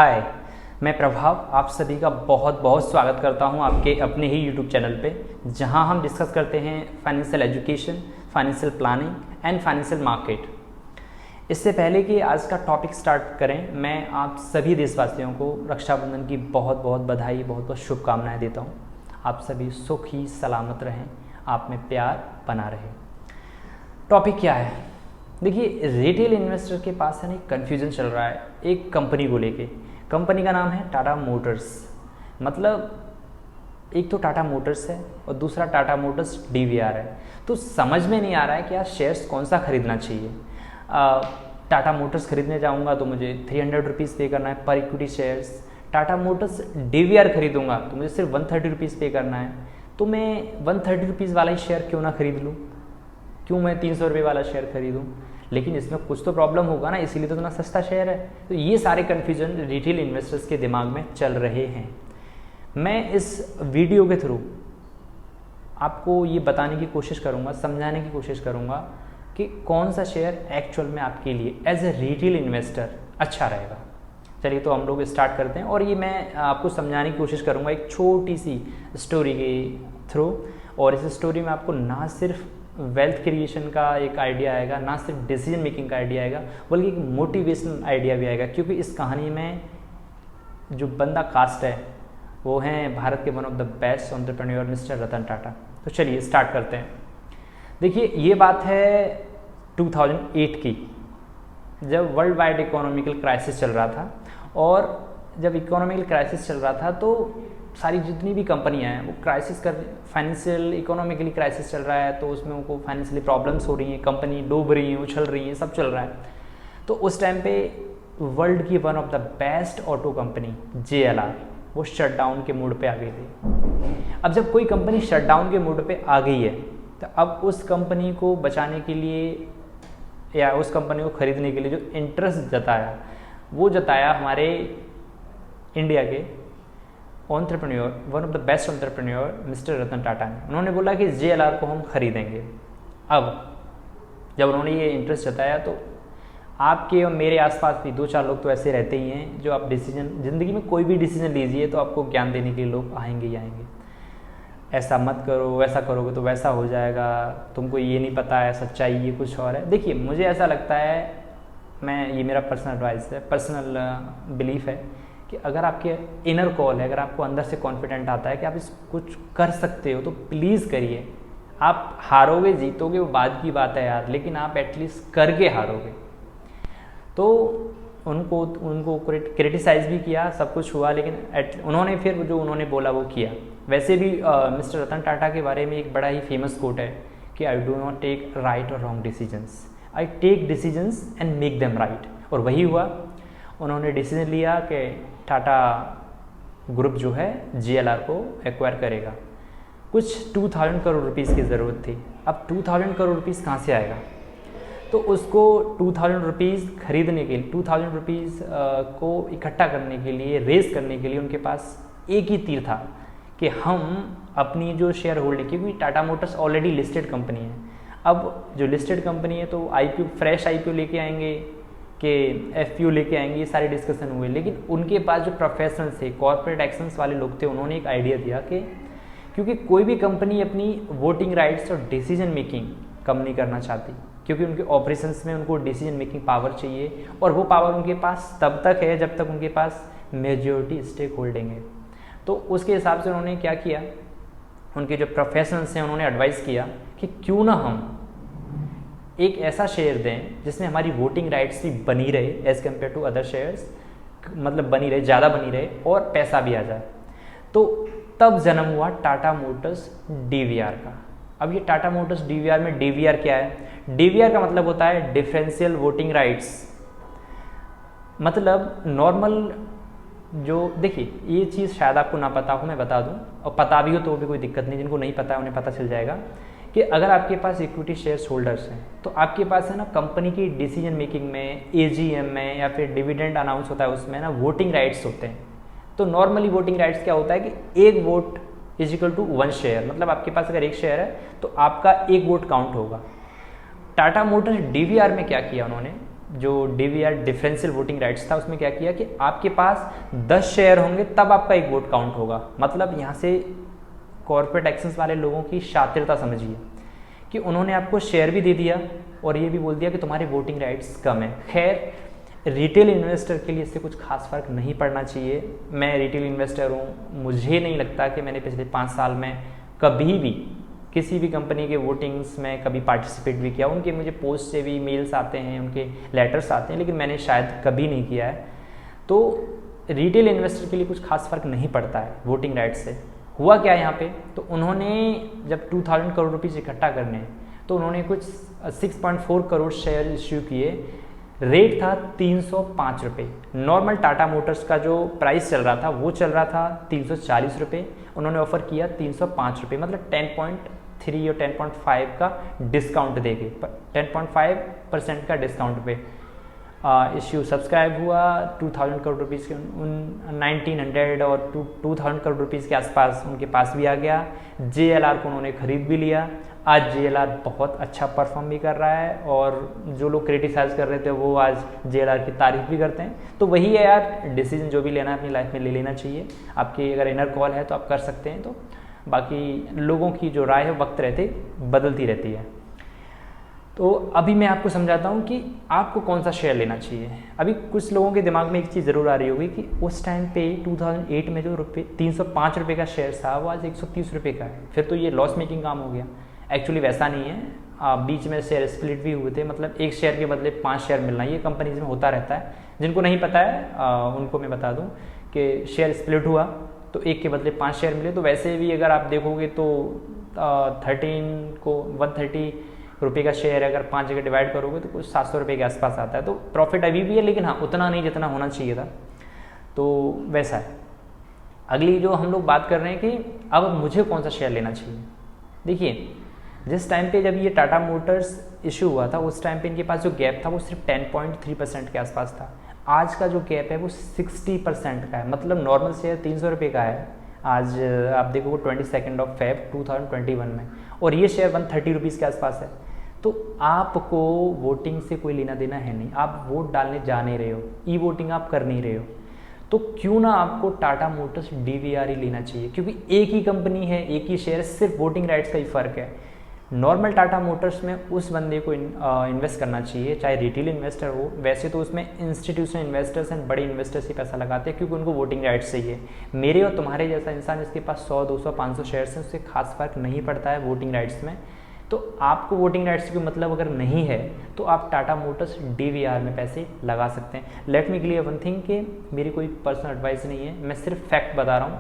हाय, मैं प्रभाव आप सभी का बहुत बहुत स्वागत करता हूं आपके अपने ही यूट्यूब चैनल पे, जहां हम डिस्कस करते हैं financial education, financial planning and financial market. इससे पहले कि आज का टॉपिक स्टार्ट करें, मैं आप सभी देशवासियों को रक्षाबंधन की बहुत बहुत बधाई, बहुत बहुत शुभकामनाएं देता हूं। आप सभी सुखी सलामत रहें, आप में प्यार बना रहे। टॉपिक क्या है? देखिए, रिटेल इन्वेस्टर के पास है ना कन्फ्यूजन चल रहा है एक कंपनी को लेके। कंपनी का नाम है टाटा मोटर्स। मतलब एक तो टाटा मोटर्स है और दूसरा टाटा मोटर्स डीवीआर है। तो समझ में नहीं आ रहा है कि यार शेयर्स कौन सा खरीदना चाहिए। टाटा मोटर्स खरीदने जाऊंगा तो मुझे 300 रुपीज़ पे करना है पर equity shares. Tata Motors DVR खरीदूंगा तो मुझे सिर्फ 130 रुपीज़ पे करना है। तो मैं 130 रुपीज़ वाला ही शेयर क्यों ना खरीद लूँ, क्यों मैं 300 रुपये वाला शेयर खरीदूँ? लेकिन इसमें कुछ तो प्रॉब्लम होगा ना, इसीलिए तो इतना सस्ता शेयर है। तो ये सारे कन्फ्यूजन रिटेल इन्वेस्टर्स के दिमाग में चल रहे हैं। मैं इस वीडियो के थ्रू आपको ये बताने की कोशिश करूँगा, समझाने की कोशिश करूँगा कि कौन सा शेयर एक्चुअल में आपके लिए एज ए रिटेल इन्वेस्टर अच्छा रहेगा। चलिए तो हम लोग स्टार्ट करते हैं, और ये मैं आपको समझाने की कोशिश करूँगा एक छोटी सी स्टोरी के थ्रू। और इस स्टोरी में आपको ना सिर्फ वेल्थ क्रिएशन का एक आइडिया आएगा, ना सिर्फ डिसीजन मेकिंग का आइडिया आएगा, बल्कि एक मोटिवेशनल आइडिया भी आएगा। क्योंकि इस कहानी में जो बंदा कास्ट है वो हैं भारत के one of the best entrepreneur mister Ratan Tata. तो चलिए स्टार्ट करते हैं। देखिए, ये बात है 2008 की, जब वर्ल्ड वाइड इकोनॉमिकल क्राइसिस चल रहा था। और जब इकोनॉमिकल क्राइसिस चल रहा था तो सारी जितनी भी कंपनियां हैं वो क्राइसिस कर, फाइनेंशियल इकोनॉमिकली क्राइसिस चल रहा है, तो उसमें उनको फाइनेंशियली प्रॉब्लम्स हो रही हैं, कंपनी डूब रही हैं, उछल रही हैं, सब चल रहा है। तो उस टाइम पे वर्ल्ड की one of the best auto company JLR वो शट डाउन के मूड पे आ गई थी। अब जब कोई कंपनी शट डाउन के मूड पे आ गई है तो अब उस कंपनी को बचाने के लिए या उस कंपनी को खरीदने के लिए जो इंटरेस्ट जताया वो जताया हमारे इंडिया के entrepreneur, one of the best entrepreneur mister Ratan Tata ने। उन्होंने बोला कि JLR को हम खरीदेंगे। अब जब उन्होंने ये इंटरेस्ट जताया तो आपके और मेरे आसपास भी 2-4 लोग तो ऐसे रहते ही हैं जो आप डिसीजन, ज़िंदगी में कोई भी डिसीजन लीजिए तो आपको ज्ञान देने के लिए लोग आएंगे ही आएंगे। ऐसा मत करो, वैसा करोगे तो वैसा हो जाएगा, तुमको ये नहीं पता है, सच्चाई ये कुछ और है। देखिए, मुझे ऐसा लगता है, ये मेरा पर्सनल एडवाइस है, पर्सनल बिलीफ है कि अगर आपके इनर कॉल है, अगर आपको अंदर से कॉन्फिडेंट आता है कि आप इस कुछ कर सकते हो तो प्लीज़ करिए। आप हारोगे जीतोगे वो बाद की बात है यार, लेकिन आप एटलीस्ट करके हारोगे। तो उनको क्रिटिसाइज़ भी किया, सब कुछ हुआ, लेकिन उन्होंने फिर जो उन्होंने बोला वो किया। वैसे भी मिस्टर रतन टाटा के बारे में एक बड़ा ही फेमस कोट है कि I do not take right और wrong decisions, I take decisions and make them right. और वही हुआ। उन्होंने डिसीजन लिया कि टाटा ग्रुप जो है JLR को एक्वायर करेगा। कुछ 2000 करोड़ रुपीज़ की ज़रूरत थी। अब 2000 करोड़ रुपीज़ कहाँ से आएगा? तो उसको 2000 रुपीज़ खरीदने के लिए, 2000 रुपीज़ को इकट्ठा करने के लिए, रेस करने के लिए उनके पास एक ही तीर था कि हम अपनी जो शेयर होल्डिंग, क्योंकि Tata Motors already listed company है। अब जो लिस्टेड कंपनी है तो IPO, फ्रेश IPO लेके आएंगे कि FPO लेके आएंगे, ये सारे डिस्कशन हुए। लेकिन उनके पास जो प्रोफेशनल्स थे, कॉर्पोरेट एक्शंस वाले लोग थे, उन्होंने एक आइडिया दिया कि क्योंकि कोई भी कंपनी अपनी वोटिंग राइट्स और डिसीजन मेकिंग कम नहीं करना चाहती, क्योंकि उनके ऑपरेशंस में उनको डिसीजन मेकिंग पावर चाहिए, और वो पावर उनके पास तब तक है जब तक उनके पास मेजॉरिटी स्टेक होल्डिंग है। तो उसके हिसाब से उन्होंने क्या किया, उनके जो प्रोफेशनल्स हैं उन्होंने एडवाइस किया कि क्यों ना हम एक ऐसा शेयर दें जिसमें हमारी वोटिंग राइट्स भी बनी रहे as compared to other shares, मतलब बनी रहे, ज़्यादा बनी रहे, और पैसा भी आ जाए। तो तब जन्म हुआ टाटा मोटर्स DVR का। अब ये टाटा मोटर्स DVR में DVR क्या है? DVR का मतलब होता है डिफरेंशियल वोटिंग राइट्स। मतलब नॉर्मल जो, देखिए ये चीज़ शायद आपको ना पता हो, मैं बता दूं, और पता भी हो तो भी कोई दिक्कत नहीं, जिनको नहीं पता है उन्हें पता चल जाएगा कि अगर आपके पास इक्विटी शेयर होल्डर्स हैं तो आपके पास है ना कंपनी की डिसीजन मेकिंग में, AGM में, या फिर डिविडेंड अनाउंस होता है उसमें ना वोटिंग राइट्स होते हैं। तो नॉर्मली वोटिंग राइट्स क्या होता है कि एक vote is equal to 1 share, मतलब आपके पास अगर एक शेयर है तो आपका एक वोट काउंट होगा। टाटा मोटर्स DVR में क्या किया उन्होंने, जो DVR डिफरेंशियल वोटिंग राइट्स था उसमें क्या किया कि आपके पास 10 शेयर होंगे तब आपका एक वोट काउंट होगा। मतलब यहाँ से कॉर्पोरेट एक्शंस वाले लोगों की शातिरता समझिए कि उन्होंने आपको शेयर भी दे दिया और ये भी बोल दिया कि तुम्हारे वोटिंग राइट्स कम है। खैर, रिटेल इन्वेस्टर के लिए इससे कुछ खास फर्क नहीं पड़ना चाहिए। मैं रिटेल इन्वेस्टर हूँ, मुझे नहीं लगता कि मैंने पिछले 5 साल में कभी भी किसी भी कंपनी के वोटिंग्स में कभी पार्टिसिपेट भी किया। उनके मुझे पोस्ट से भी मेल्स आते हैं, उनके लेटर्स आते हैं, लेकिन मैंने शायद कभी नहीं किया है। तो रिटेल इन्वेस्टर के लिए कुछ खास फर्क नहीं पड़ता है वोटिंग राइट से। हुआ क्या यहाँ पे, तो उन्होंने जब 2000 करोड़ रुपीज़ इकट्ठा करने तो उन्होंने कुछ 6.4 करोड़ शेयर इश्यू किए। रेट था 305 रुपये। नॉर्मल टाटा मोटर्स का जो प्राइस चल रहा था वो चल रहा था 340 रुपये। उन्होंने ऑफर किया 305 रुपये, मतलब 10.3 और 10.5 का डिस्काउंट देके 10.5% का डिस्काउंट पे इश्यू सब्सक्राइब हुआ। 2000 करोड़ रुपीज़ के 1900 और 2000 करोड़ रुपीज़ के आसपास उनके पास भी आ गया। JLR को उन्होंने ख़रीद भी लिया। आज JLR बहुत अच्छा परफॉर्म भी कर रहा है और जो लोग क्रिटिसाइज़ कर रहे थे वो आज JLR की तारीफ भी करते हैं। तो वही है यार, डिसीजन जो भी लेना है अपनी लाइफ में ले लेना चाहिए। आपकी अगर इनर कॉल है तो आप कर सकते हैं, तो बाकी लोगों की जो राय है वक्त रहते बदलती रहती है। तो अभी मैं आपको समझाता हूँ कि आपको कौन सा शेयर लेना चाहिए। अभी कुछ लोगों के दिमाग में एक चीज़ ज़रूर आ रही होगी कि उस टाइम पे 2008 में जो 305 रुपये का शेयर था वो आज 130 रुपये का है, फिर तो ये लॉस मेकिंग काम हो गया। एक्चुअली वैसा नहीं है। बीच में शेयर स्प्लिट भी हुए थे, मतलब एक शेयर के बदले 5 शेयर मिलना, ये कंपनीज में होता रहता है। जिनको नहीं पता है उनको मैं बता दूं कि शेयर स्प्लिट हुआ तो एक के बदले 5 शेयर मिले। तो वैसे भी अगर आप देखोगे तो 13 को 130 रुपये का शेयर अगर 5 जगह डिवाइड करोगे तो कुछ 700 रुपये के आसपास आता है। तो प्रॉफिट अभी भी है, लेकिन हाँ उतना नहीं जितना होना चाहिए था। तो वैसा है। अगली जो हम लोग बात कर रहे हैं कि अब मुझे कौन सा शेयर लेना चाहिए। देखिए, जिस टाइम पे जब ये टाटा मोटर्स इशू हुआ था उस टाइम पे इनके पास जो गैप था वो सिर्फ 10.3% के आसपास था। आज का जो गैप है वो 60% का है। मतलब नॉर्मल शेयर 300 रुपये का है आज आप देखोगे 22 फेब 2021 में, और ये शेयर 130 रुपीज़ के आसपास है। तो आपको वोटिंग से कोई लेना देना है नहीं, आप वोट डालने जा नहीं रहे हो, ई वोटिंग आप कर नहीं रहे हो, तो क्यों ना आपको टाटा मोटर्स DVR ही लेना चाहिए। क्योंकि एक ही कंपनी है, एक ही शेयर, सिर्फ वोटिंग राइट्स का ही फ़र्क है। नॉर्मल टाटा मोटर्स में उस बंदे को इन्वेस्ट करना चाहिए चाहे रिटेल इन्वेस्टर हो। वैसे तो उसमें इंस्टीट्यूशनल इन्वेस्टर्स एंड बड़े इन्वेस्टर्स ही पैसा लगाते हैं क्योंकि उनको वोटिंग राइट्स चाहिए। मेरे और तुम्हारे जैसा इंसान जिसके पास 100, 200, 500 शेयर्स हैं उससे खास फर्क नहीं पड़ता है वोटिंग राइट्स में। तो आपको वोटिंग राइट्स का मतलब अगर नहीं है तो आप टाटा मोटर्स DVR में पैसे लगा सकते हैं। Let me clear one thing कि मेरी कोई पर्सनल एडवाइस नहीं है, मैं सिर्फ फैक्ट बता रहा हूँ,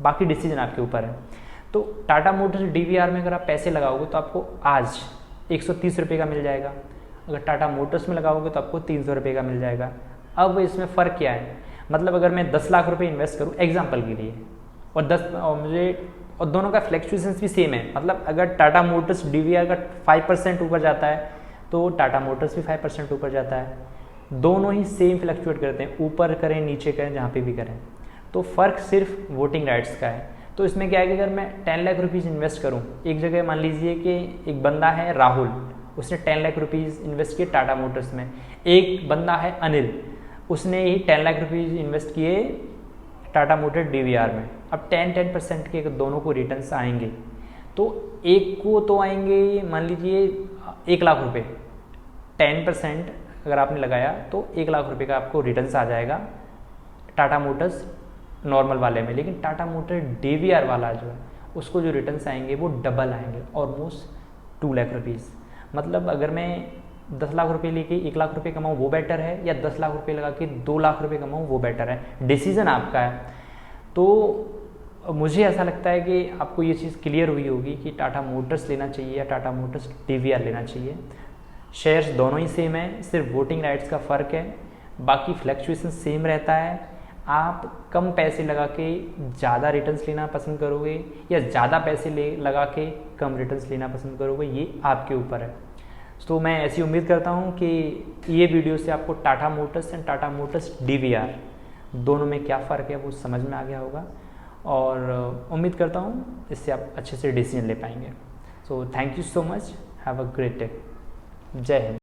बाकी डिसीजन आपके ऊपर है। तो टाटा मोटर्स DVR में अगर आप पैसे लगाओगे तो आपको आज 130 रुपये का मिल जाएगा, अगर टाटा मोटर्स में लगाओगे तो आपको 300 रुपये का मिल जाएगा। अब इसमें फ़र्क क्या है, मतलब अगर मैं 10 लाख रुपए इन्वेस्ट करूँ एग्जांपल के लिए और दोनों का फ्लैक्चुएशंस भी सेम है, मतलब अगर टाटा मोटर्स DVR का 5% ऊपर जाता है तो टाटा मोटर्स भी 5% ऊपर जाता है। दोनों ही सेम फ्लैक्चुएट करते हैं, ऊपर करें नीचे करें जहाँ पे भी करें, तो फ़र्क सिर्फ वोटिंग राइट्स का है। तो इसमें क्या है कि अगर मैं 10 लाख रुपीज़ इन्वेस्ट करूं एक जगह, मान लीजिए कि एक बंदा है राहुल, उसने 10 लाख रुपीज़ इन्वेस्ट किए टाटा मोटर्स में, एक बंदा है अनिल, उसने ही 10 लाख रुपीज़ इन्वेस्ट किए टाटा मोटर DVR में। अब 10% के दोनों को रिटर्न्स आएंगे, तो एक को तो आएंगे मान लीजिए 1 लाख रुपये, 10% अगर आपने लगाया तो 1 लाख रुपये का आपको रिटर्न्स आ जाएगा टाटा मोटर्स नॉर्मल वाले में। लेकिन टाटा मोटर DVR वाला जो है उसको जो रिटर्न्स आएंगे वो डबल आएंगे, ऑलमोस्ट 2 लाख रुपीज़। मतलब अगर मैं 10 लाख रुपए लेके 1 लाख रुपए कमाऊँ वो बेटर है, या 10 लाख रुपए लगा के 2 लाख रुपए कमाऊँ वो बेटर है, डिसीजन आपका है। तो मुझे ऐसा लगता है कि आपको ये चीज़ क्लियर हुई होगी कि टाटा मोटर्स लेना चाहिए या टाटा मोटर्स DVR लेना चाहिए। शेयर्स दोनों ही सेम है, सिर्फ वोटिंग राइट्स का फ़र्क है, बाकी फ्लैक्चुएशन सेम रहता है। आप कम पैसे लगा के ज़्यादा रिटर्न्स लेना पसंद करोगे या ज़्यादा पैसे लगा के कम रिटर्न्स लेना पसंद करोगे, ये आपके ऊपर है। तो मैं ऐसी उम्मीद करता हूँ कि ये वीडियो से आपको Tata Motors and Tata Motors DVR दोनों में क्या फ़र्क है वो समझ में आ गया होगा, और उम्मीद करता हूँ इससे आप अच्छे से डिसीजन ले पाएंगे। So thank you so much, have a great day, जय हिंद।